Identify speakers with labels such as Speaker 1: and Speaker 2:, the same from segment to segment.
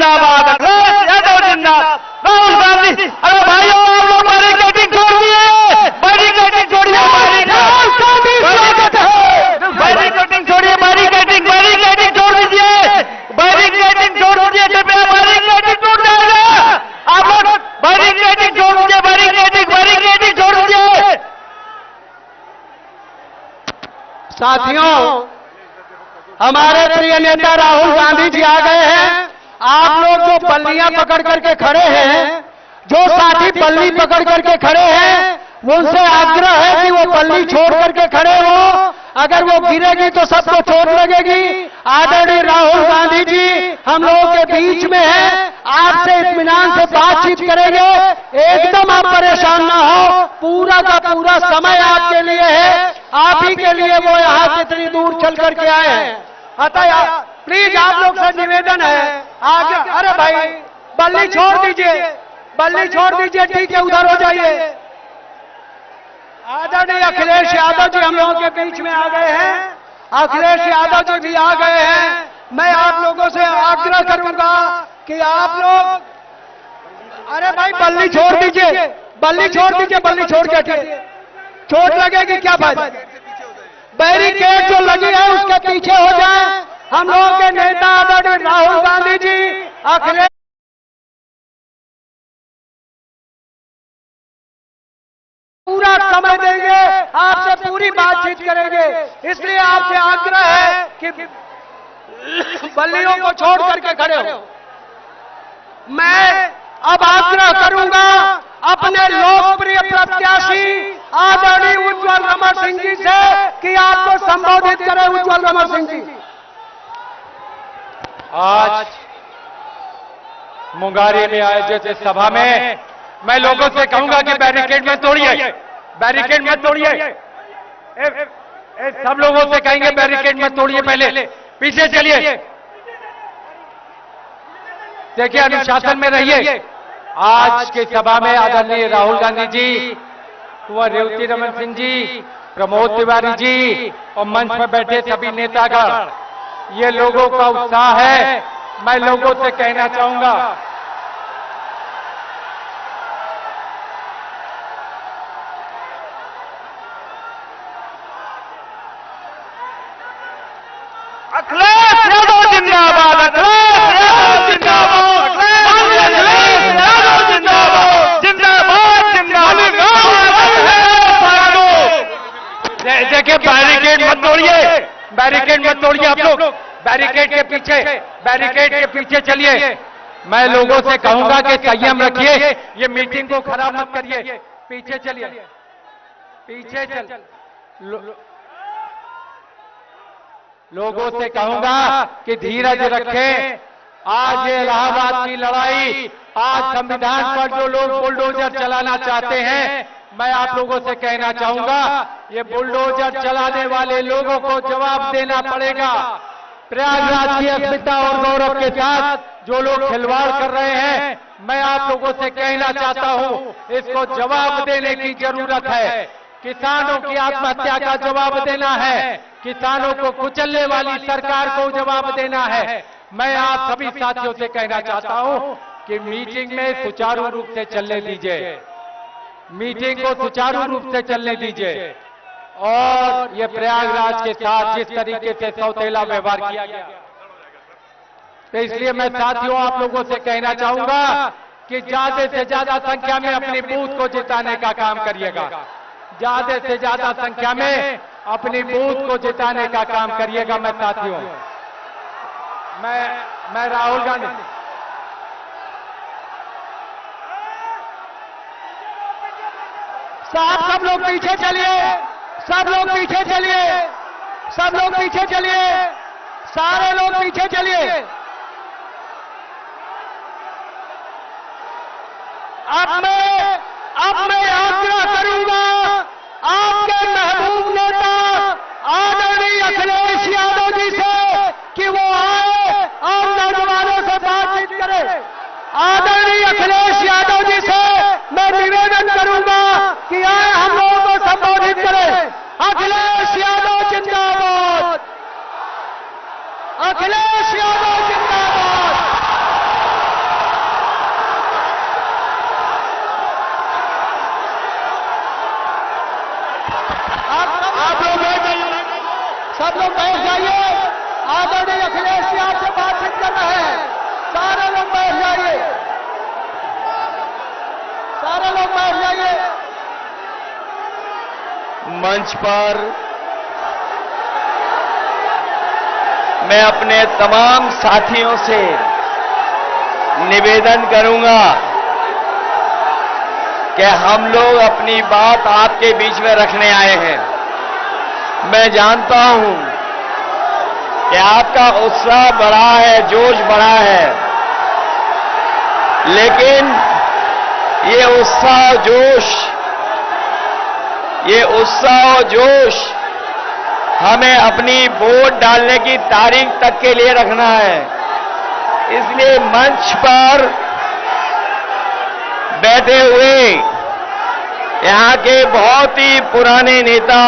Speaker 1: जिंदाबाद, अखिलेश यादव जिंदाबाद, राहुल गांधी। अरे भाइयों आप लोग बैरिकेडिंग छोड़ दिए, बैरिकेडिंग छोड़िए, बैरिकेडिंग छोड़िए, बैरिकेडिंग छोड़ दीजिए, बैरिकेडिंग छोड़ दीजिए, कृपया बैरिकेडिंग टूट जाएगा। आप लोग बैरिकेडिंग छोड़ दीजिए, बैरिकेडिंग छोड़ दीजिए।
Speaker 2: साथियों, हमारे प्रिय नेता राहुल गांधी जी आ गए हैं। आप लोग जो बल्लियां पकड़ करके खड़े हैं, जो साथी बल्ली पकड़ करके खड़े हैं, उनसे आग्रह है कि वो बल्ली छोड़ करके खड़े हो। अगर वो गिरेगी तो सबको चोट लगेगी। आदरणीय राहुल गांधी जी हम लोगों के बीच में हैं, आपसे इत्मीनान से बातचीत करेंगे। एकदम आप परेशान ना हो, पूरा का पूरा समय आपके लिए है, आप ही के लिए वो यहाँ से इतनी दूर चल करके आए हैं। अतः प्लीज आप लोग से निवेदन है, आगे अरे भाई बल्ली छोड़ दीजिए, बल्ली छोड़ दीजिए, ठीक है उधर हो जाइए। आदरणीय अखिलेश यादव जी हम लोगों के बीच में आ गए हैं, अखिलेश यादव जी भी आ गए हैं। मैं आप लोगों से आग्रह करूंगा कि आप लोग अरे भाई बल्ली छोड़ दीजिए, बल्ली छोड़ दीजिए, बल्ली छोड़ के हटिए, चोट लगेगी क्या फायदा। बैरिकेड जो लगी है उसके पीछे हो जाए। हम लोगों के नेता आदरणीय राहुल गांधी जी अखिलेश पूरा समय देंगे, आपसे पूरी बातचीत करेंगे। इसलिए आपसे आग्रह है कि बल्लियों को छोड़ करके खड़े हो। मैं अब आग्रह करूंगा अपने लोकप्रिय प्रत्याशी आदरणीय उज्ज्वल रमण सिंह जी से कि आपको संबोधित करें। उज्ज्वल रमण सिंह जी।
Speaker 1: आज मुंगारी में आयोजित इस सभा में मैं लोगों से कहूंगा कि बैरिकेड मत तोड़िए, बैरिकेड मत तोड़िए। सब लोगों से कहेंगे बैरिकेड मत तोड़िए, पहले पीछे चलिए, देखिए अनुशासन में रहिए। आज की सभा में आदरणीय राहुल गांधी जी, कुंवर रेवती रमन सिंह जी, प्रमोद तिवारी जी और मंच पर बैठे सभी नेतागण, ये लोगों का उत्साह है। मैं लोगों से कहना चाहूंगा अखिलेश यादव जिंदाबाद, अखिलेश यादव जिंदाबाद, अखिलेश यादव जिंदाबाद, जिंदाबाद जिंदाबाद। देखिए बैरिकेड मत तोड़िए, बैरिकेड मत तोड़िए आप लोग, बैरिकेड के पीछे चलिए। मैं लोगों से कहूंगा कि संयम रखिए, ये मीटिंग को खराब मत करिए, पीछे चलिए, पीछे चल। लोगों से कहूंगा कि धीरज रखें। आज ये इलाहाबाद की लड़ाई, आज संविधान पर जो लोग बुलडोजर चलाना चाहते हैं, मैं आप लोगों से कहना चाहूंगा ये बुलडोजर चलाने वाले लोगों को जवाब देना पड़ेगा। प्रयागराज की अस्मिता और गौरव के साथ जो लोग खिलवाड़ कर रहे हैं, मैं आप लोगों से कहना चाहता हूं इसको जवाब देने की जरूरत है। किसानों की आत्महत्या का जवाब देना है, किसानों को कुचलने वाली सरकार को जवाब देना है। मैं आप सभी साथियों से कहना चाहता हूं कि मीटिंग में सुचारू रूप से चलने दीजिए, मीटिंग को सुचारू रूप से चलने दीजिए। और ये प्रयागराज के साथ जिस तरीके से सौतेला व्यवहार किया गया, तो इसलिए मैं साथियों आप लोगों से कहना चाहूंगा कि ज्यादा से ज्यादा संख्या में अपनी बूथ को जिताने का काम करिएगा, ज्यादा से ज्यादा संख्या में अपनी बूथ को जिताने का काम करिएगा। मैं साथियों, मैं राहुल गांधी
Speaker 2: साहब, सब लोग पीछे चलिए, सब लोग पीछे चलिए, सब लोग पीछे चलिए, सारे लोग पीछे चलिए। अब मैं आग्रह करूंगा आपके महबूब नेता आदरणीय अखिलेश यादव जी से कि वो आए और नौजवानों से बातचीत करें। आदरणीय अखिलेश यादव जी से मैं निवेदन करूंगा कि आए हम लोगों को संबोधित करें। अखिलेश यादव जिंदाबाद, अखिलेश यादव जिंदाबाद, आप लोग बैठ जाइए। आदरणीय अखिलेश जी आपसे बातचीत कर रहे हैं। सारे लोग बैठ जाइए, सारे लोग बैठ जाइए।
Speaker 3: मंच पर मैं अपने तमाम साथियों से निवेदन करूंगा कि हम लोग अपनी बात आपके बीच में रखने आए हैं। मैं जानता हूं कि आपका उत्साह बढ़ा है, जोश बढ़ा है, लेकिन ये उत्साह और जोश हमें अपनी वोट डालने की तारीख तक के लिए रखना है। इसलिए मंच पर बैठे हुए यहां के बहुत ही पुराने नेता,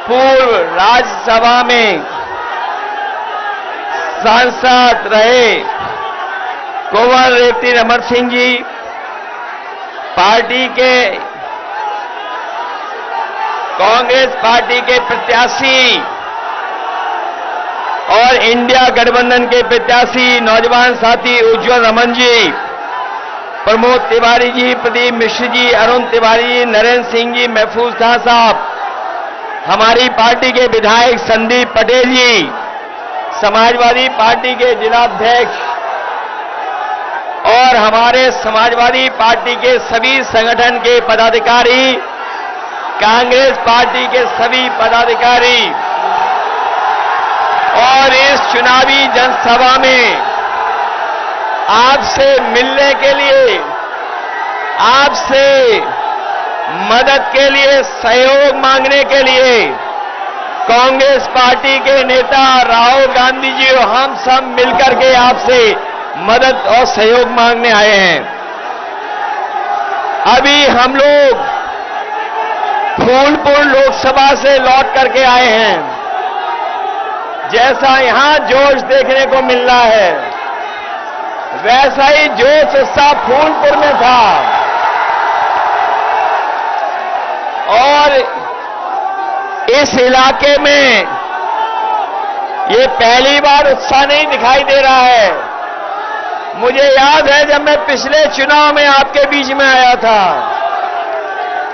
Speaker 3: पूर्व राज्यसभा में सांसद रहे कुंवर रेवती रमन सिंह जी, कांग्रेस पार्टी के प्रत्याशी और इंडिया गठबंधन के प्रत्याशी नौजवान साथी उज्जवल रमन जी, प्रमोद तिवारी जी, प्रदीप मिश्र जी, अरुण तिवारी जी, नरेंद्र सिंह जी, महफूज खान साहब, हमारी पार्टी के विधायक संदीप पटेल जी, समाजवादी पार्टी के जिलाध्यक्ष और हमारे समाजवादी पार्टी के सभी संगठन के पदाधिकारी, कांग्रेस पार्टी के सभी पदाधिकारी और इस चुनावी जनसभा में आपसे मिलने के लिए, आपसे मदद के लिए, सहयोग मांगने के लिए कांग्रेस पार्टी के नेता राहुल गांधी जी और हम सब मिलकर के आपसे मदद और सहयोग मांगने आए हैं। अभी हम लोग फूलपुर लोकसभा से लौट करके आए हैं। जैसा यहां जोश देखने को मिल रहा है, वैसा ही जोश उत्साह फूलपुर में था और इस इलाके में ये पहली बार उत्साह नहीं दिखाई दे रहा है। मुझे याद है जब मैं पिछले चुनाव में आपके बीच में आया था,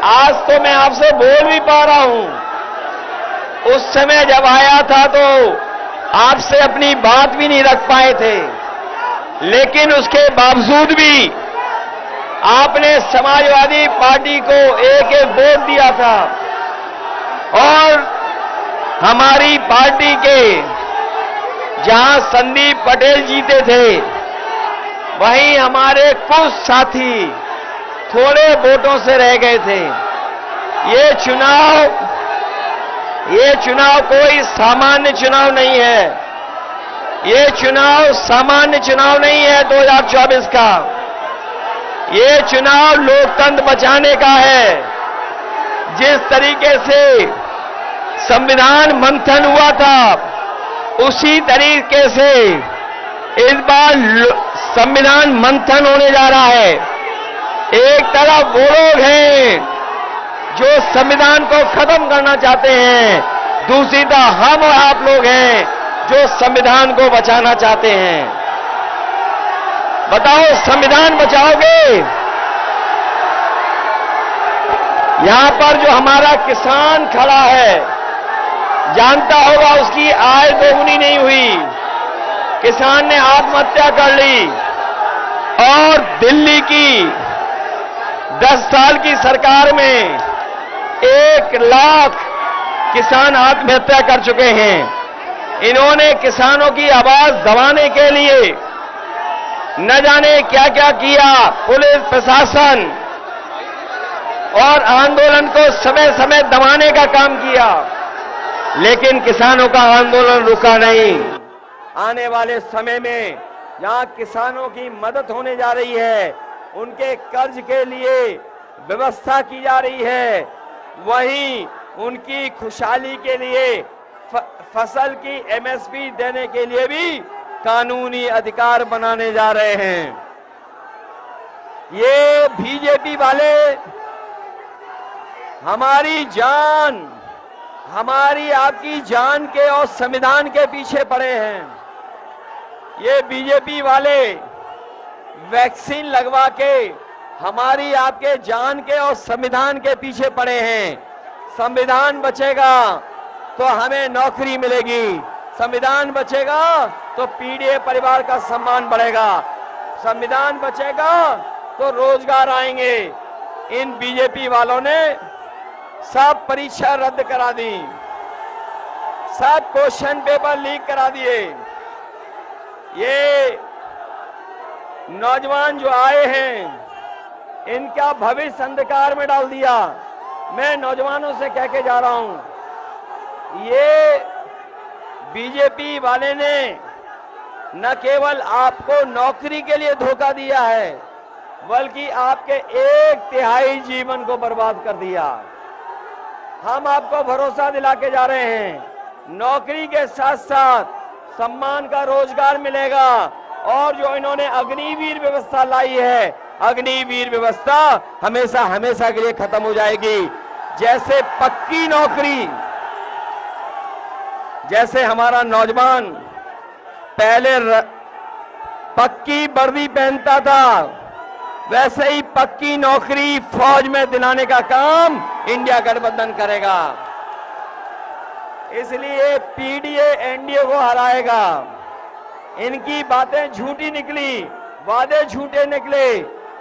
Speaker 3: आज तो मैं आपसे बोल भी पा रहा हूं। उस समय जब आया था तो आपसे अपनी बात भी नहीं रख पाए थे, लेकिन उसके बावजूद भी आपने समाजवादी पार्टी को एक एक वोट दिया था और हमारी पार्टी के जहां संदीप पटेल जीते थे, वहीं हमारे कुछ साथी थोड़े वोटों से रह गए थे। ये चुनाव कोई सामान्य चुनाव नहीं है। ये चुनाव सामान्य चुनाव नहीं है 2024 का। ये चुनाव लोकतंत्र बचाने का है। जिस तरीके से संविधान मंथन हुआ था, उसी तरीके से इस बार संविधान मंथन होने जा रहा है। एक तरफ वो लोग हैं जो संविधान को खत्म करना चाहते हैं, दूसरी तरफ हम और आप लोग हैं जो संविधान को बचाना चाहते हैं। बताओ, संविधान बचाओगे? यहां पर जो हमारा किसान खड़ा है, जानता होगा उसकी आय दोगुनी नहीं हुई। किसान ने आत्महत्या कर ली और दिल्ली की 10 साल की सरकार में 1 लाख किसान आत्महत्या कर चुके हैं। इन्होंने किसानों की आवाज दबाने के लिए न जाने क्या क्या किया। पुलिस प्रशासन और आंदोलन को समय समय दबाने का काम किया, लेकिन किसानों का आंदोलन रुका नहीं। आने वाले समय में जहां किसानों की मदद होने जा रही है, उनके कर्ज के लिए व्यवस्था की जा रही है, वहीं उनकी खुशहाली के लिए फसल की एमएसपी देने के लिए भी कानूनी अधिकार बनाने जा रहे हैं। ये बीजेपी वाले हमारी जान, हमारी आपकी जान के और संविधान के पीछे पड़े हैं। ये बीजेपी वाले वैक्सीन लगवा के हमारी आपके जान के और संविधान के पीछे पड़े हैं। संविधान बचेगा तो हमें नौकरी मिलेगी, संविधान बचेगा तो पीडीए परिवार का सम्मान बढ़ेगा, संविधान बचेगा तो रोजगार आएंगे। इन बीजेपी वालों ने सब परीक्षा रद्द करा दी, सब क्वेश्चन पेपर लीक करा दिए। ये नौजवान जो आए हैं इनका भविष्य अंधकार में डाल दिया। मैं नौजवानों से कह के जा रहा हूं, ये बीजेपी वाले ने न केवल आपको नौकरी के लिए धोखा दिया है बल्कि आपके 1/3 जीवन को बर्बाद कर दिया। हम आपको भरोसा दिला के जा रहे हैं, नौकरी के साथ साथ सम्मान का रोजगार मिलेगा। और जो इन्होंने अग्निवीर व्यवस्था लाई है, अग्निवीर व्यवस्था हमेशा हमेशा के लिए खत्म हो जाएगी। जैसे पक्की नौकरी, जैसे हमारा नौजवान पहले पक्की वर्दी पहनता था, वैसे ही पक्की नौकरी फौज में दिलाने का काम इंडिया गठबंधन करेगा। इसलिए पीडीए एनडीए को हराएगा। इनकी बातें झूठी निकली, वादे झूठे निकले,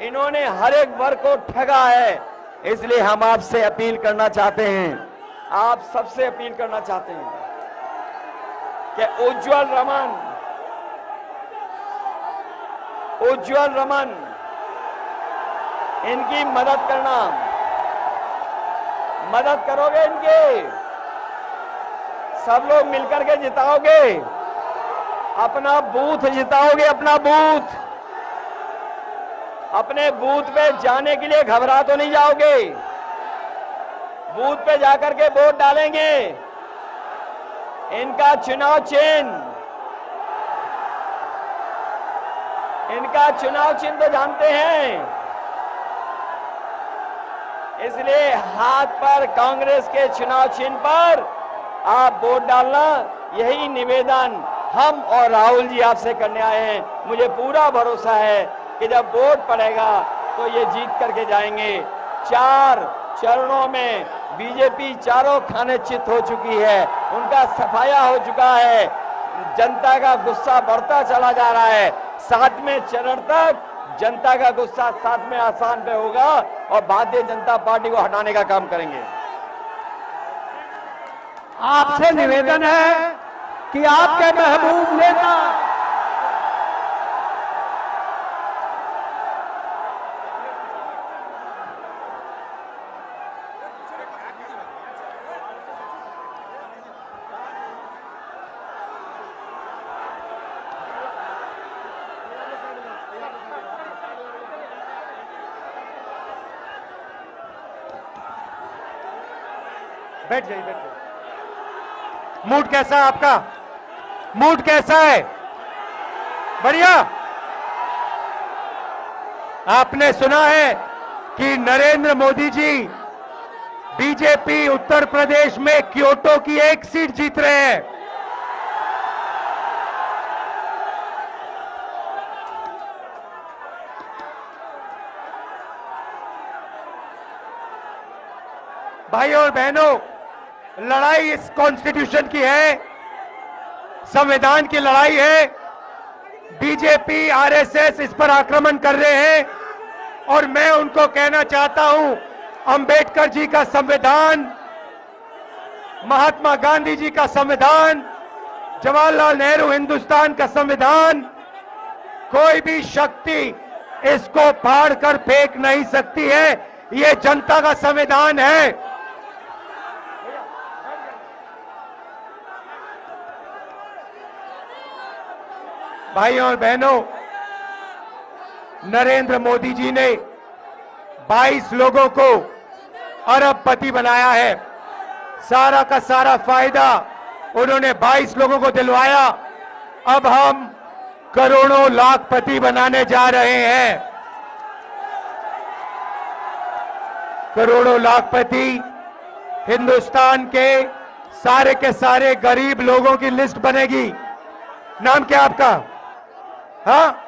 Speaker 3: इन्होंने हर एक वर्ग को ठगा है। इसलिए हम आपसे अपील करना चाहते हैं, आप सबसे अपील करना चाहते हैं कि उज्जवल रमन इनकी मदद करना, मदद करोगे इनके? सब लोग मिलकर के जिताओगे, अपना बूथ जिताओगे, अपना बूथ। अपने बूथ पे जाने के लिए घबरा तो नहीं जाओगे, बूथ पे जाकर के वोट डालेंगे। इनका चुनाव चिन्ह तो जानते हैं, इसलिए हाथ पर कांग्रेस के चुनाव चिन्ह पर आप वोट डालना, यही निवेदन हम और राहुल जी आपसे करने आए हैं। मुझे पूरा भरोसा है कि जब वोट पड़ेगा तो ये जीत करके जाएंगे। 4 चरणों में बीजेपी चारों खाने चित हो चुकी है, उनका सफाया हो चुका है, जनता का गुस्सा बढ़ता चला जा रहा है। 7वें चरण तक जनता का गुस्सा 7वें आसान पे होगा और भारतीय जनता पार्टी को हटाने का काम करेंगे।
Speaker 2: आपसे निवेदन है कि आपके महबूब नेता
Speaker 1: बैठ जाइए। मूड कैसा है आपका? मूड कैसा है? बढ़िया। आपने सुना है कि नरेंद्र मोदी जी बीजेपी उत्तर प्रदेश में क्योटो की 1 सीट जीत रहे हैं। भाइयों और बहनों, लड़ाई इस कॉन्स्टिट्यूशन की है, संविधान की लड़ाई है। बीजेपी आरएसएस इस पर आक्रमण कर रहे हैं और मैं उनको कहना चाहता हूं, अंबेडकर जी का संविधान, महात्मा गांधी जी का संविधान, जवाहरलाल नेहरू हिंदुस्तान का संविधान, कोई भी शक्ति इसको फाड़ कर फेंक नहीं सकती है। ये जनता का संविधान है। भाइयों और बहनों, नरेंद्र मोदी जी ने 22 लोगों को अरबपति बनाया है। सारा का सारा फायदा उन्होंने 22 लोगों को दिलवाया। अब हम करोड़ों लाखपति बनाने जा रहे हैं। करोड़ों लाखपति हिंदुस्तान के
Speaker 4: सारे के सारे गरीब लोगों की लिस्ट बनेगी। नाम क्या आपका? हाँ,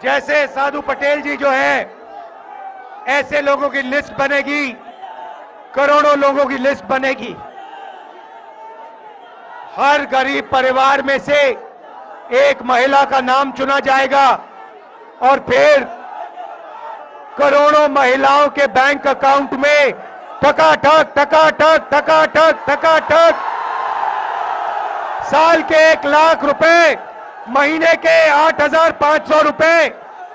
Speaker 4: जैसे साधु पटेल जी जो है, ऐसे लोगों की लिस्ट बनेगी, करोड़ों लोगों की लिस्ट बनेगी। हर गरीब परिवार में से एक महिला का नाम चुना जाएगा और फिर करोड़ों महिलाओं के बैंक अकाउंट में टकाटक टकाटक टकाटक टकाटक साल के 1 लाख रुपए, महीने के 8,500 रुपए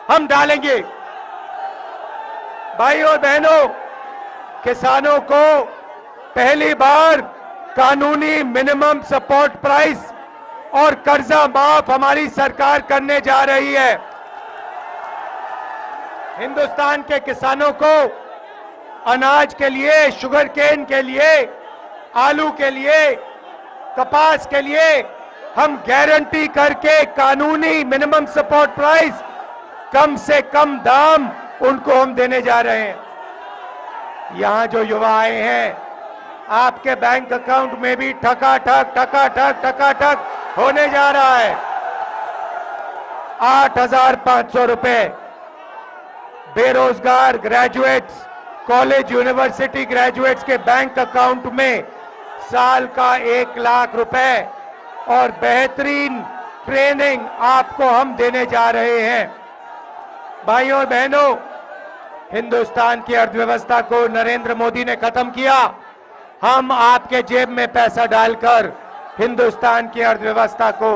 Speaker 4: हम डालेंगे। भाई और बहनों, किसानों को पहली बार कानूनी मिनिमम सपोर्ट प्राइस और कर्जा माफ हमारी सरकार करने जा रही है। हिंदुस्तान के किसानों को अनाज के लिए, शुगर केन के लिए, आलू के लिए, कपास के लिए हम गारंटी करके कानूनी मिनिमम सपोर्ट प्राइस, कम से कम दाम उनको हम देने जा रहे हैं। यहां जो युवा आए हैं, आपके बैंक अकाउंट में भी ठकाठक ठकाठक ठकाठक होने जा रहा है। 8,500 रुपए बेरोजगार ग्रेजुएट्स, कॉलेज यूनिवर्सिटी ग्रेजुएट्स के बैंक अकाउंट में साल का 1 लाख रुपए और बेहतरीन ट्रेनिंग आपको हम देने जा रहे हैं। भाइयों और बहनों, हिंदुस्तान की अर्थव्यवस्था को नरेंद्र मोदी ने खत्म किया। हम आपके जेब में पैसा डालकर हिंदुस्तान की अर्थव्यवस्था को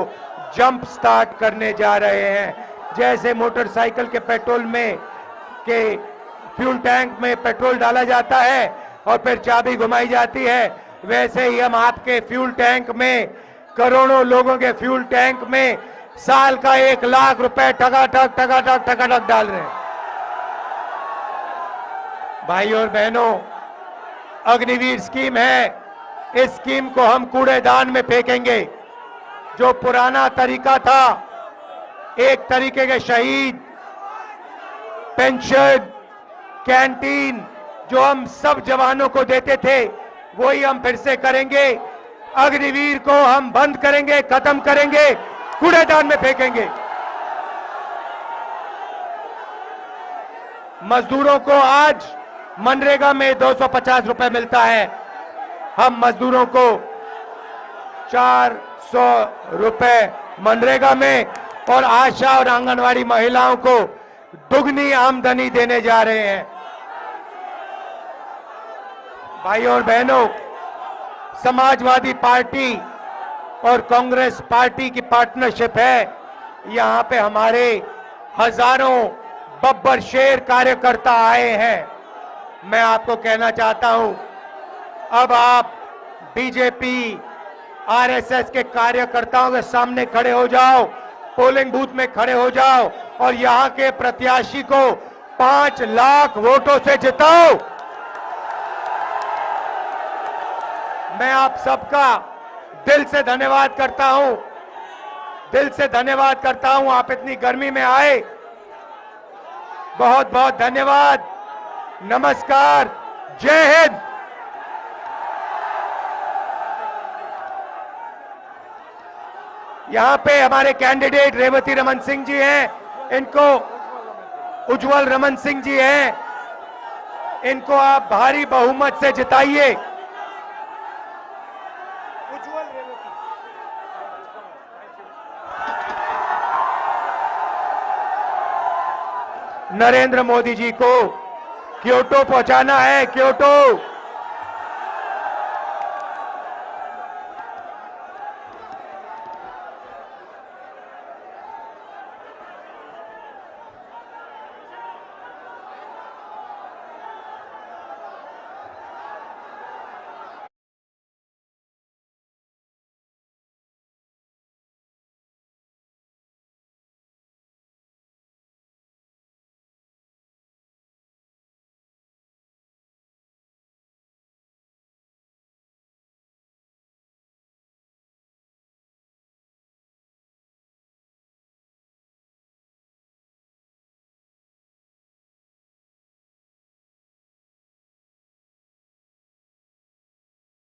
Speaker 4: जंप स्टार्ट करने जा रहे हैं। जैसे मोटरसाइकिल के पेट्रोल में के फ्यूल टैंक में पेट्रोल डाला जाता है और फिर चाबी घुमाई जाती है, वैसे ही हम आपके फ्यूल टैंक में, करोड़ों लोगों के फ्यूल टैंक में साल का 1 लाख रुपए टकाटक टकाटक टकाटक डाल रहे हैं। भाइयों और बहनों, अग्निवीर स्कीम है, इस स्कीम को हम कूड़ेदान में फेंकेंगे। जो पुराना तरीका था, एक तरीके के शहीद, पेंशन, कैंटीन जो हम सब जवानों को देते थे, वही हम फिर से करेंगे। अग्निवीर को हम बंद करेंगे, खत्म करेंगे, कूड़ेदान में फेंकेंगे। मजदूरों को आज मनरेगा में 250 रुपए मिलता है। हम मजदूरों को 400 रुपए मनरेगा में और आशा और आंगनवाड़ी महिलाओं को दुगनी आमदनी देने जा रहे हैं। भाइयों और बहनों, समाजवादी पार्टी और कांग्रेस पार्टी की पार्टनरशिप है। यहां पे हमारे हजारों बब्बर शेर कार्यकर्ता आए हैं। मैं आपको कहना चाहता हूं, अब आप बीजेपी, आरएसएस के कार्यकर्ताओं के सामने खड़े हो जाओ, पोलिंग बूथ में खड़े हो जाओ और यहां के प्रत्याशी को 5 लाख वोटों से जिताओ। मैं आप सबका दिल से धन्यवाद करता हूं, दिल से धन्यवाद करता हूं। आप इतनी गर्मी में आए, बहुत बहुत धन्यवाद। नमस्कार, जय हिंद। यहां पे हमारे कैंडिडेट रेवती रमन सिंह जी हैं, इनको उज्जवल रमन सिंह जी हैं, इनको आप भारी बहुमत से जिताइए। नरेंद्र मोदी जी को क्योटो पहुंचाना है, क्योटो।